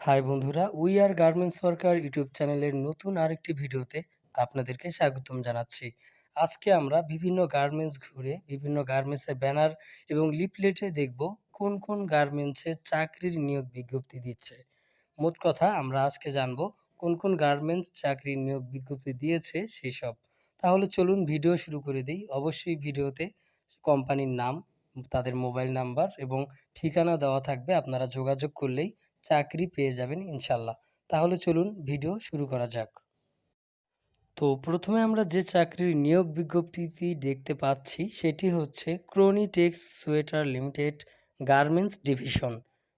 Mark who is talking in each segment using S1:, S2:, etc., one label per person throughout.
S1: High বন্ধুরা, we are garments worker YouTube চ্যানেলের নতুন আরেকটি ভিডিওতে আপনাদেরকে স্বাগতম জানাচ্ছি। আজকে আমরা বিভিন্ন গার্মেন্টস ঘুরে বিভিন্ন গার্মেন্টসের ব্যানার এবং লিফলেটে দেখব কোন কোন গার্মেন্টসে চাকরির নিয়োগ বিজ্ঞপ্তি দিচ্ছে। মোট কথা আমরা আজকে জানবো কোন কোন গার্মেন্টস চাকরির নিয়োগ বিজ্ঞপ্তি দিয়েছে সেই সব। তাহলে চলুন ভিডিও শুরু করে দিই। অবশ্যই ভিডিওতে কোম্পানির নাম, তাদের মোবাইল নাম্বার এবং ঠিকানা দেওয়া থাকবে। আপনারা যোগাযোগ করলেই চাকরি পেয়ে যাবেন ইনশাল্লাহ। তাহলে চলুন ভিডিও শুরু করা যাক। তো প্রথমে আমরা যে চাকরির নিয়োগ বিজ্ঞপ্তিটি দেখতে পাচ্ছি সেটি হচ্ছে ক্রোনিটেক্স সোয়েটার লিমিটেড গার্মেন্টস ডিভিশন।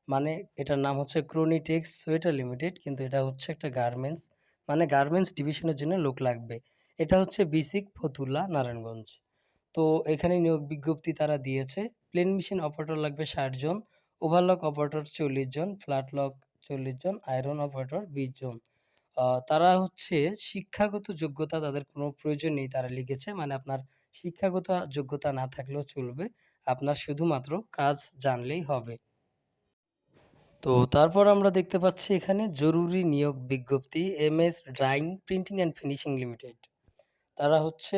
S1: মানে এটার নাম হচ্ছে ক্রোনিটেক্স সোয়েটার লিমিটেড, কিন্তু এটা হচ্ছে একটা গার্মেন্টস, মানে গার্মেন্টস ডিভিশনের জন্য লোক লাগবে। এটা হচ্ছে বিসিক ফতুল্লা, নারায়ণগঞ্জ। তো এখানে নিয়োগ বিজ্ঞপ্তি তারা দিয়েছে। প্লেন মেশিন অপারেটর লাগবে 60 জন, ওভারলক অপারেটর 40 জন, ফ্ল্যাট লক 40 জন, আয়রন অপারেটর 20 জন। তারা হচ্ছে শিক্ষাগত যোগ্যতা তাদের কোনো প্রয়োজন নেই, তারা লিখেছে। মানে আপনার শিক্ষাগত যোগ্যতা না থাকলেও চলবে, আপনার শুধুমাত্র কাজ জানলেই হবে। তো তারপর আমরা দেখতে পাচ্ছি এখানে জরুরি নিয়োগ বিজ্ঞপ্তি MS drawing printing and finishing limited. তারা হচ্ছে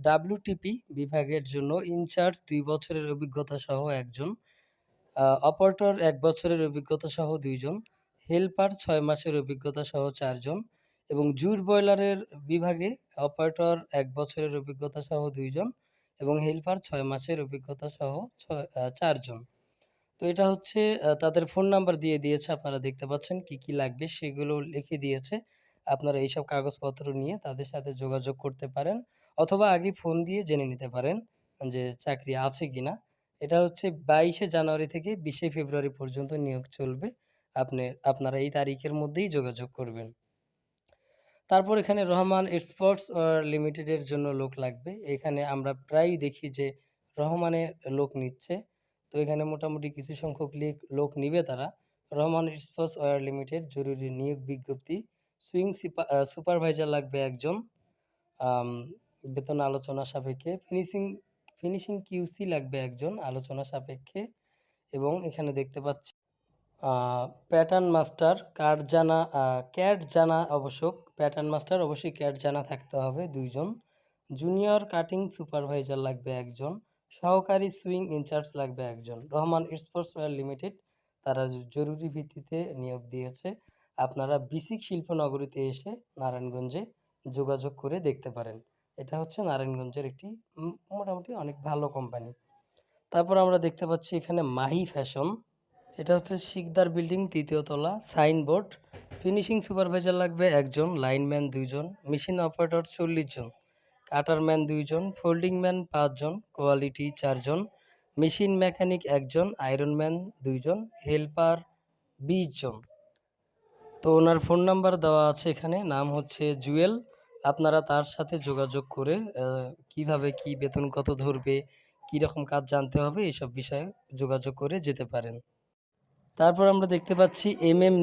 S1: ডাব্লিউটিপি বিভাগের জন্য ইনচার্জ 2 বছরের অভিজ্ঞতা সহ একজন, অপারেটর 1 বছরের অভিজ্ঞতা সহ 2 জন, হেল্পার 6 মাসের অভিজ্ঞতা সহ 4 জন এবং জুট বয়লারের বিভাগে অপারেটর 1 বছরের অভিজ্ঞতা সহ 2 জন এবং হেল্পার 6 মাসের অভিজ্ঞতা সহ 4 জন। তো এটা হচ্ছে তাদের ফোন নাম্বার দিয়ে দিয়েছে। আপনারা দেখতে পাচ্ছেন কি, কি লাগবে সেগুলো লিখে দিয়েছে। আপনারা এইসব কাগজপত্র নিয়ে তাদের সাথে যোগাযোগ করতে পারেন অথবা আগে ফোন দিয়ে জেনে নিতে পারেন যে চাকরি আছে কিনা। এটা হচ্ছে 22শে জানুয়ারি থেকে 20শে ফেব্রুয়ারি পর্যন্ত নিয়োগ চলবে। আপনারা এই তারিখের মধ্যেই যোগাযোগ করবেন। তারপর এখানে রহমান এক্সপোর্টস লিমিটেডের জন্য লোক লাগবে। এখানে আমরা প্রায়ই দেখি যে রহমানের লোক নিচ্ছে। তো এখানে মোটামুটি কিছু সংখ্যক লোক নিবে তারা। রহমান এক্সপোর্টস ওয়্যার লিমিটেড জরুরি নিয়োগ বিজ্ঞপ্তি। সুইং সুপারভাইজার লাগবে একজন, আম বেতন আলোচনা সাপেক্ষে। ফিনিশিং কিউসি লাগবে একজন, আলোচনা সাপেক্ষে। এবং এখানে দেখতে পাচ্ছি প্যাটার্ন মাস্টার ক্যাট জানা আবশ্যক। প্যাটার্ন মাস্টার অবশ্যই ক্যাট জানা থাকতে হবে 2 জন। জুনিয়র কাটিং সুপারভাইজার লাগবে একজন। সহকারী সুইং ইনচার্জ লাগবে একজন। রহমান স্পোর্টসওয়্যার লিমিটেড তারা জরুরি ভিত্তিতে নিয়োগ দিয়েছে। আপনারা বিসিক শিল্পনগরীতে এসে নারায়ণগঞ্জে যোগাযোগ করে দেখতে পারেন। এটা হচ্ছে নারায়ণগঞ্জের একটি মোটামুটি অনেক ভালো কোম্পানি। তারপর আমরা দেখতে পাচ্ছি এখানে মাহি ফ্যাশন। এটা হচ্ছে শিকদার বিল্ডিং 3য় তলা, সাইনবোর্ড। ফিনিশিং সুপারভাইজার লাগবে একজন, লাইনম্যান 2 জন, মেশিন অপারেটর 40 জন, কাটারম্যান 2 জন, ফোল্ডিং ম্যান 5 জন, কোয়ালিটি 4 জন, মেশিন মেকানিক 1 জন, আয়রনম্যান 2 জন, হেল্পার 20 জন। তো ওনার ফোন নাম্বার দেওয়া আছে এখানে, নাম হচ্ছে জুয়েল। আপনারা তার সাথে যোগাযোগ করে কিভাবে কি বেতন কত ধরবে, কী রকম কাজ জানতে হবে এসব বিষয়ে যোগাযোগ করে যেতে পারেন। তারপর আমরা দেখতে পাচ্ছি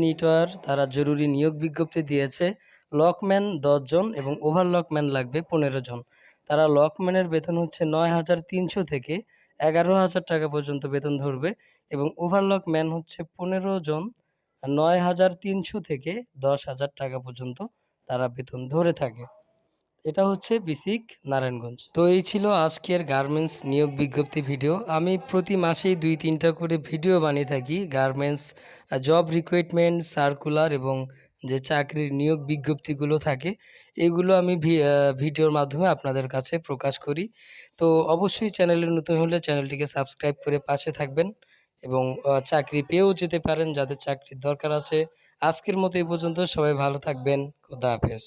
S1: নিটওয়ার তারা জরুরি নিয়োগ বিজ্ঞপ্তি দিয়েছে। লকম্যান 10 জন এবং ওভারলকম্যান লাগবে 15 জন। তারা লকম্যানের বেতন হচ্ছে 9,300 থেকে 11,000 টাকা পর্যন্ত বেতন ধরবে এবং ওভারলকম্যান হচ্ছে 15 জন, 9,300 থেকে 10,000 টাকা পর্যন্ত তারা বেতন ধরে থাকে। এটা হচ্ছে বিসিক নারায়ণগঞ্জ। তো এই ছিল আজকের গার্মেন্টস নিয়োগ বিজ্ঞপ্তি ভিডিও। আমি প্রতি মাসেই 2-3টা করে ভিডিও বানিয়ে থাকি গার্মেন্টস জব রিক্রুটমেন্ট সার্কুলার এবং যে চাকরির নিয়োগ বিজ্ঞপ্তিগুলো থাকে এগুলো আমি ভিডিওর মাধ্যমে আপনাদের কাছে প্রকাশ করি। তো অবশ্যই চ্যানেলে নতুন হলে চ্যানেলটিকে সাবস্ক্রাইব করে পাশে থাকবেন এবং চাকরি পেয়েও যেতে পারেন যাদের চাকরির দরকার আছে। আজকের মতো এই পর্যন্ত, সবাই ভালো থাকবেন। খোদা হাফেজ।